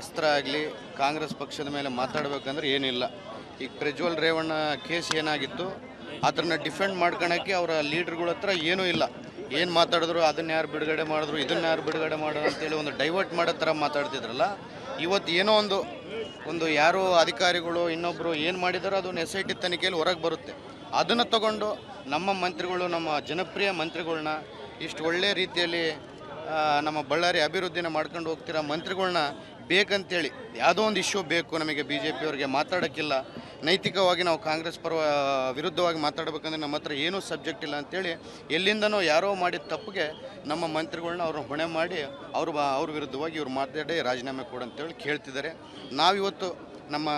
ಅಸ್ತ್ರ ಆಗಲಿ ಕಾಂಗ್ರೆಸ್ ಪಕ್ಷದ ಮೇಲೆ ಮಾತಾಡಬೇಕಂದ್ರೆ ಏನಿಲ್ಲ. ಈಗ ಪ್ರಜ್ವಲ್ ರೇವಣ್ಣ ಕೇಸ್ ಏನಾಗಿತ್ತು ಅದನ್ನು ಡಿಫೆಂಡ್ ಮಾಡ್ಕೊಳಕ್ಕೆ ಅವರ ಲೀಡರ್ಗಳ ಹತ್ರ ಏನೂ ಇಲ್ಲ. ಏನು ಮಾತಾಡಿದ್ರು ಅದನ್ನ ಯಾರು ಬಿಡುಗಡೆ ಮಾಡಿದ್ರು, ಇದನ್ನು ಯಾರು ಬಿಡುಗಡೆ ಮಾಡೋದು ಅಂತೇಳಿ ಒಂದು ಡೈವರ್ಟ್ ಮಾಡೋ ಥರ ಮಾತಾಡ್ತಿದ್ರಲ್ಲ. ಇವತ್ತು ಏನೋ ಒಂದು ಯಾರೋ ಅಧಿಕಾರಿಗಳು ಇನ್ನೊಬ್ಬರು ಏನು ಮಾಡಿದಾರೋ ಅದನ್ನು SIT ತನಿಖೆಯಲ್ಲಿ ಹೊರಗೆ ಬರುತ್ತೆ. ಅದನ್ನು ತಗೊಂಡು ನಮ್ಮ ಮಂತ್ರಿಗಳು, ನಮ್ಮ ಜನಪ್ರಿಯ ಮಂತ್ರಿಗಳನ್ನ ಇಷ್ಟು ಒಳ್ಳೆಯ ರೀತಿಯಲ್ಲಿ ನಮ್ಮ ಬಳ್ಳಾರಿ ಅಭಿವೃದ್ಧಿನ ಮಾಡ್ಕೊಂಡು ಹೋಗ್ತಿರೋ ಮಂತ್ರಿಗಳನ್ನ ಬೇಕಂತೇಳಿ ಯಾವುದೋ ಒಂದು ಇಶ್ಯೂ ಬೇಕು ನಮಗೆ BJP ಅವ್ರಿಗೆ ಮಾತಾಡೋಕ್ಕಿಲ್ಲ. ನೈತಿಕವಾಗಿ ನಾವು ಕಾಂಗ್ರೆಸ್ ವಿರುದ್ಧವಾಗಿ ಮಾತಾಡಬೇಕಂದ್ರೆ ನಮ್ಮ ಹತ್ರ ಏನೂ ಸಬ್ಜೆಕ್ಟ್ ಇಲ್ಲ ಅಂತೇಳಿ ಎಲ್ಲಿಂದನೋ ಯಾರೋ ಮಾಡಿದ ತಪ್ಪಿಗೆ ನಮ್ಮ ಮಂತ್ರಿಗಳನ್ನ ಅವ್ರನ್ನ ಹೊಣೆ ಮಾಡಿ ಅವ್ರ ವಿರುದ್ಧವಾಗಿ ಇವ್ರು ಮಾತಾಡಿ ರಾಜೀನಾಮೆ ಕೊಡಂತೇಳಿ ಕೇಳ್ತಿದ್ದಾರೆ. ನಾವಿವತ್ತು ನಮ್ಮ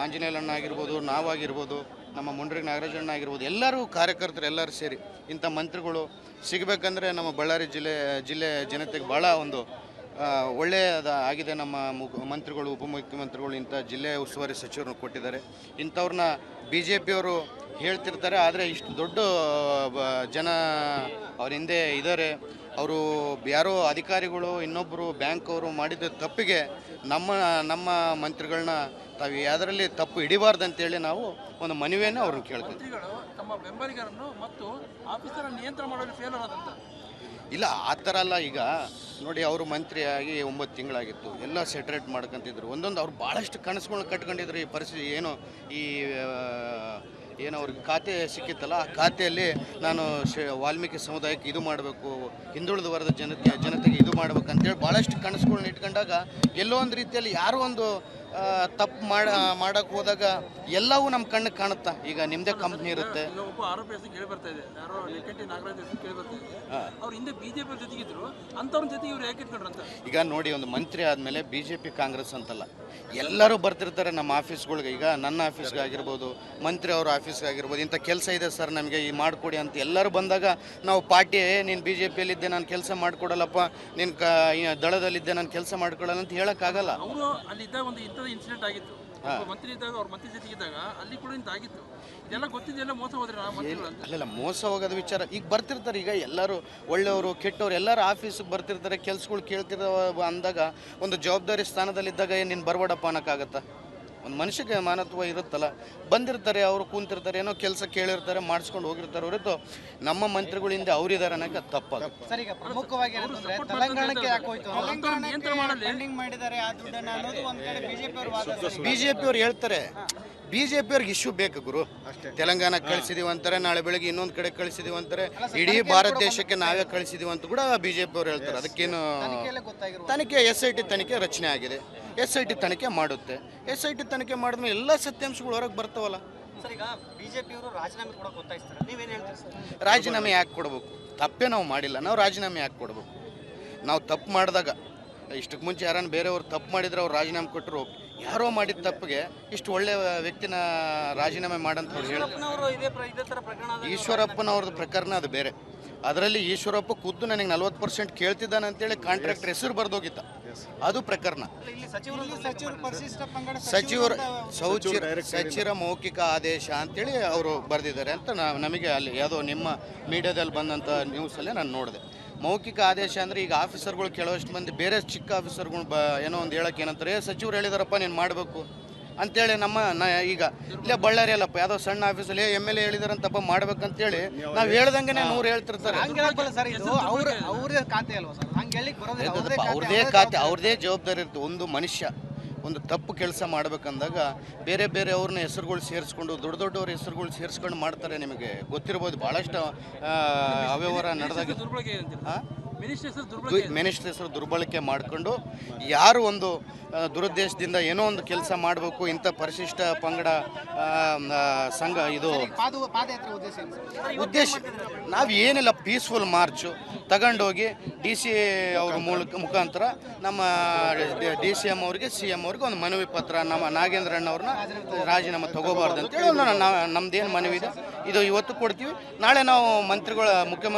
ಆಂಜನೇಯಣ್ಣ ಆಗಿರ್ಬೋದು, ನಾವಾಗಿರ್ಬೋದು, ನಮ್ಮ ಮುಂಡ್ರಿಗೆ ನಾಗರಾಜಣ್ಣ ಆಗಿರ್ಬೋದು, ಎಲ್ಲರೂ ಕಾರ್ಯಕರ್ತರು ಎಲ್ಲರೂ ಸೇರಿ ಇಂಥ ಮಂತ್ರಿಗಳು ಸಿಗಬೇಕಂದ್ರೆ ನಮ್ಮ ಬಳ್ಳಾರಿ ಜಿಲ್ಲೆ ಜನತೆಗೆ ಭಾಳ ಒಂದು ಒಳ್ಳೆಯದ ಆಗಿದೆ. ನಮ್ಮ ಮಂತ್ರಿಗಳು, ಉಪಮುಖ್ಯಮಂತ್ರಿಗಳು ಇಂಥ ಜಿಲ್ಲೆ ಉಸ್ತುವಾರಿ ಸಚಿವರನ್ನು ಕೊಟ್ಟಿದ್ದಾರೆ. ಇಂಥವ್ರನ್ನ BJPಯವರು ಹೇಳ್ತಿರ್ತಾರೆ, ಆದರೆ ಇಷ್ಟು ದೊಡ್ಡ ಜನ ಅವ್ರ ಹಿಂದೆ ಇದ್ದಾರೆ. ಅವರು ಯಾರೋ ಅಧಿಕಾರಿಗಳು ಇನ್ನೊಬ್ಬರು ಬ್ಯಾಂಕ್ ಅವರು ಮಾಡಿದ ತಪ್ಪಿಗೆ ನಮ್ಮ ಮಂತ್ರಿಗಳನ್ನ ತಾವು ಯಾವುದರಲ್ಲಿ ತಪ್ಪು ಹಿಡಿಬಾರ್ದಂತೇಳಿ ನಾವು ಒಂದು ಮನವಿಯನ್ನು ಅವ್ರನ್ನ ಕೇಳ್ತೀವಿ. ತಮ್ಮ ಬೆಂಬಲಿಗರನ್ನು ಮತ್ತು ಆಫೀಸರ ನಿಯಂತ್ರಣ ಮಾಡಲು ಫೇಲರ್ ಆದಂತ ಇಲ್ಲ, ಆ ಥರ ಅಲ್ಲ. ಈಗ ನೋಡಿ, ಅವರು ಮಂತ್ರಿಯಾಗಿ 9 ತಿಂಗಳಾಗಿತ್ತು, ಎಲ್ಲ ಸೆಟ್ರೇಟ್ ಮಾಡ್ಕೊತಿದ್ರು. ಒಂದೊಂದು ಅವ್ರು ಭಾಳಷ್ಟು ಕನಸುಗಳನ್ನ ಕಟ್ಕೊಂಡಿದ್ರು. ಈ ಪರಿಸ್ಥಿತಿ ಏನು ಅವ್ರಿಗೆ ಖಾತೆ ಸಿಕ್ಕಿತ್ತಲ್ಲ, ಆ ಖಾತೆಯಲ್ಲಿ ನಾನು ವಾಲ್ಮೀಕಿ ಸಮುದಾಯಕ್ಕೆ ಇದು ಮಾಡಬೇಕು, ಹಿಂದುಳಿದ ವರ್ಗದ ಜನತೆಗೆ ಇದು ಮಾಡಬೇಕು ಅಂತೇಳಿ ಭಾಳಷ್ಟು ಕನಸುಗಳನ್ನ ಇಟ್ಕೊಂಡಾಗ ಎಲ್ಲೋ ಒಂದು ರೀತಿಯಲ್ಲಿ ಯಾರೋ ಒಂದು ತಪ್ಪು ಮಾಡೋಕ್ಕೆ ಹೋದಾಗ ಎಲ್ಲವೂ ನಮ್ಮ ಕಣ್ಣಿಗೆ ಕಾಣುತ್ತಾ. ಈಗ ನಿಮ್ಮದೇ ಕಂಪ್ನಿ ಇರುತ್ತೆ. ಒಬ್ಬ ಆರೋಪಿ ಹೆಸರು ಕೇಳಿ ಬರ್ತಾ ಇದೆ, ಯಾರೋ ಲಿಕೆಂಟಿ ನಾಗರಾಜ್ ಹೆಸರು ಕೇಳಿ ಬರ್ತಾ ಇದೆ. ಅವ್ರು ಹಿಂದೆ BJP ಜೊತೆಗಿದ್ರು, ಅಂಥವ್ರ ಜೊತೆಗೆ ಇವ್ರು ಯಾಕೆ ಇಟ್ಕೊಂಡ್ರಂತ. ಈಗ ನೋಡಿ, ಒಂದು ಮಂತ್ರಿ ಆದಮೇಲೆ BJP ಕಾಂಗ್ರೆಸ್ ಅಂತಲ್ಲ, ಎಲ್ಲರೂ ಬರ್ತಿರ್ತಾರೆ ನಮ್ಮ ಆಫೀಸ್ಗಳಿಗೆ. ಈಗ ನನ್ನ ಆಫೀಸ್ಗೆ ಆಗಿರ್ಬೋದು, ಮಂತ್ರಿ ಅವ್ರ ಆಫೀಸ್ಗೆ ಆಗಿರ್ಬೋದು, ಇಂಥ ಕೆಲಸ ಇದೆ ಸರ್ ನಮಗೆ ಈ ಮಾಡಿಕೊಡಿ ಅಂತ ಎಲ್ಲರೂ ಬಂದಾಗ ನಾವು ಪಾರ್ಟಿ, ನೀನು BJPಯಲ್ಲಿದ್ದೆ ನಾನು ಕೆಲಸ ಮಾಡಿಕೊಡಲ್ಲಪ್ಪ, ನೀನು ದಳದಲ್ಲಿದ್ದೆ ನಾನು ಕೆಲಸ ಮಾಡ್ಕೊಡಲ್ಲ ಅಂತ ಹೇಳೋಕ್ಕಾಗಲ್ಲ. ಅವರು ಅಲ್ಲಿದ್ದಾಗ ಒಂದು ಇನ್ಸಿಡೆಂಟ್ ಆಗಿತ್ತು, ಮಂತ್ರಿ ಇದ್ದಾಗ, ಅವ್ರ ಮಂತ್ರಿ ಜೊತೆಗಿದ್ದಾಗ ಅಲ್ಲಿ ಕೂಡ ಇಂತ ಆಗಿತ್ತು. ಇದೆಲ್ಲ ಗೊತ್ತಿದೆಲ್ಲ ಮೋಸ ಹೋದ್ರೆ ಅಲ್ಲೆಲ್ಲ ಮೋಸ ಹೋಗೋದು ವಿಚಾರ. ಈಗ ಬರ್ತಿರ್ತಾರೆ, ಈಗ ಎಲ್ಲರೂ ಒಳ್ಳೆಯವರು ಕೆಟ್ಟವರು ಎಲ್ಲರೂ ಆಫೀಸಿಗೆ ಬರ್ತಿರ್ತಾರೆ, ಕೆಲ್ಸಗಳು ಕೇಳ್ತಿರೋ ಅಂದಾಗ ಒಂದು ಜವಾಬ್ದಾರಿ ಸ್ಥಾನದಲ್ಲಿದ್ದಾಗ ನೀನು ಬರಬೇಡಪ್ಪ ಅನ್ನೋಕ್ಕಾಗತ್ತಾ? ಒಂದು ಮನುಷ್ಯಗೆ ಮಾನತ್ವ ಇರುತ್ತಲ್ಲ. ಬಂದಿರ್ತಾರೆ, ಅವರು ಕೂತಿರ್ತಾರೆ, ಏನೋ ಕೆಲಸ ಕೇಳಿರ್ತಾರೆ, ಮಾಡಿಸ್ಕೊಂಡು ಹೋಗಿರ್ತಾರೆ. ಹೊರತು ನಮ್ಮ ಮಂತ್ರಿಗಳಿಂದ ಅವರಿದ್ದಾರೆ ಅನ್ನೋಕ್ಕೆ ತಪ್ಪದು. ಸರ್, ಈಗ ಪ್ರಮುಖವಾಗಿ ತೆಲಂಗಾಣಕ್ಕೆ ಯಾಕೆ ಹೋಯ್ತು, ಮಾಡಿದ್ದಾರೆ ಆ ದುಡ್ಡನ್ನು ಅನ್ನೋದು ಒಂದು ಕಡೆ BJPಯವರು ಹೇಳ್ತಾರೆ. BJPಯವ್ರಿಗೆ ಇಶ್ಯೂ ಬೇಕು ಗುರು. ತೆಲಂಗಾಣಕ್ಕೆ ಕಳಿಸಿದೀವಿ ಅಂತಾರೆ, ನಾಳೆ ಬೆಳಗ್ಗೆ ಇನ್ನೊಂದು ಕಡೆ ಕಳಿಸಿದೀವಿ ಅಂತಾರೆ, ಇಡೀ ಭಾರತ ದೇಶಕ್ಕೆ ನಾವೇ ಕಳಿಸಿದೀವಿ ಅಂತ ಕೂಡ BJPಯವ್ರು ಹೇಳ್ತಾರೆ. ಅದಕ್ಕೇನು ತನಿಖೆ SIT ತನಿಖೆ ರಚನೆ ಆಗಿದೆ, SIT ತನಿಖೆ ಮಾಡುತ್ತೆ. SIT ತನಿಖೆ ಮಾಡಿದ್ಮೇಲೆ ಎಲ್ಲ ಸತ್ಯಾಂಶಗಳು ಹೊರಗೆ ಬರ್ತಾವಲ್ಲ. ಸರ್, ಈಗ BJPಯವರು ರಾಜೀನಾಮೆ ಕೊಡೋಕೆ ಒತ್ತಾಯಿಸ್ತಾರೆ, ನೀವೇನು ಹೇಳ್ತೀರಿ? ರಾಜೀನಾಮೆ ಯಾಕೆ ಕೊಡಬೇಕು? ತಪ್ಪೇ ನಾವು ಮಾಡಿಲ್ಲ, ನಾವು ರಾಜೀನಾಮೆ ಯಾಕೆ ಕೊಡಬೇಕು? ನಾವು ತಪ್ಪು ಮಾಡಿದಾಗ, ಇಷ್ಟಕ್ಕೆ ಮುಂಚೆ ಯಾರನ್ನು ಬೇರೆಯವ್ರು ತಪ್ಪು ಮಾಡಿದ್ರೆ ಅವ್ರು ರಾಜೀನಾಮೆ ಕೊಟ್ಟರು. ಯಾರೋ ಮಾಡಿದ ತಪ್ಪಿಗೆ ಇಷ್ಟು ಒಳ್ಳೆಯ ವ್ಯಕ್ತಿನ ರಾಜೀನಾಮೆ ಮಾಡಂತ ಹೇಳಿ ಈಶ್ವರಪ್ಪನವ್ರದ್ದು ಪ್ರಕರಣ ಅದು ಬೇರೆ. ಅದರಲ್ಲಿ ಈಶ್ವರಪ್ಪ ಖುದ್ದು ನನಗೆ 40% ಕೇಳ್ತಿದ್ದಾನೆ ಅಂತೇಳಿ ಕಾಂಟ್ರಾಕ್ಟರ್ ಹೆಸರು ಬರೆದೋಗಿತ್ತ, ಅದು ಪ್ರಕರಣ. ಸಚಿವರ ಮೌಖಿಕ ಆದೇಶ ಅಂತೇಳಿ ಅವರು ಬರೆದಿದ್ದಾರೆ ಅಂತ ನಮಗೆ ಅಲ್ಲಿ ಯಾವುದೋ ನಿಮ್ಮ ಮೀಡಿಯಾದಲ್ಲಿ ಬಂದಂಥ ನ್ಯೂಸಲ್ಲೇ ನಾನು ನೋಡಿದೆ. ಮೌಖಿಕ ಆದೇಶ ಅಂದರೆ ಈಗ ಆಫೀಸರ್ಗಳು ಕೆಲವಷ್ಟು ಮಂದಿ ಬೇರೆ ಚಿಕ್ಕ ಆಫೀಸರ್ಗಳು ಏನೋ ಒಂದು ಹೇಳೋಕೆ ಏನಂತಾರೆ, ಸಚಿವರು ಹೇಳಿದಾರಪ್ಪ ನೀನು ಮಾಡಬೇಕು ಅಂತೇಳಿ ಈಗ ಇಲ್ಲೇ ಬಳ್ಳಾರಿ ಅಲ್ಲಪ್ಪ ಯಾವುದೋ ಸಣ್ಣ ಆಫೀಸಲ್ಲಿ MLA ಹೇಳಿದಾರಂತಪ್ಪ ಮಾಡ್ಬೇಕಂತೇಳಿ ನಾವು ಹೇಳ್ದಂಗೆ 100 ಹೇಳ್ತಿರ್ತಾರೆ. ಅವ್ರದೇ ಖಾತೆ, ಅವ್ರದೇ ಜವಾಬ್ದಾರಿ ಇರುತ್ತೆ. ಒಂದು ಮನುಷ್ಯ ಒಂದು ತಪ್ಪು ಕೆಲಸ ಮಾಡ್ಬೇಕಂದಾಗ ಬೇರೆ ಅವ್ರನ್ನ ಹೆಸರುಗಳು ಸೇರಿಸ್ಕೊಂಡು ದೊಡ್ಡವ್ರ ಹೆಸರುಗಳು ಸೇರಿಸ್ಕೊಂಡು ಮಾಡ್ತಾರೆ. ನಿಮಗೆ ಗೊತ್ತಿರ್ಬೋದು, ಭಾಳಷ್ಟು ಅವ್ಯವಹಾರ ನಡೆದಾಗ ಮಿನಿಸ್ಟರ್ ಹೆಸರು ದುರ್ಬಳಕೆ ಮಾಡಿಕೊಂಡು ಯಾರು ಒಂದು ದುರುದ್ದೇಶದಿಂದ ಏನೋ ಒಂದು ಕೆಲಸ ಮಾಡಬೇಕು, ಇಂಥ ಪರಿಶಿಷ್ಟ ಪಂಗಡ ಸಂಘ ಇದು ಉದ್ದೇಶ ನಾವು ಏನಿಲ್ಲ, ಪೀಸ್ಫುಲ್ ಮಾರ್ಚು ತಗೊಂಡೋಗಿ DC ಅವ್ರ ಮುಖಾಂತರ ನಮ್ಮ DCM ಅವ್ರಿಗೆ CM ಅವ್ರಿಗೆ ಒಂದು ಮನವಿ ಪತ್ರ, ನಮ್ಮ ನಾಗೇಂದ್ರಣ್ಣ ಅವ್ರನ್ನ ರಾಜೀನಾಮೆ ತಗೋಬಾರ್ದು ಅಂತೇಳಿ ನಮ್ದೇನು ಮನವಿ ಇದೆ ಇದು ಇವತ್ತು ಕೊಡ್ತೀವಿ. ನಾಳೆ ನಾವು ಮುಖ್ಯಮಂತ್ರಿ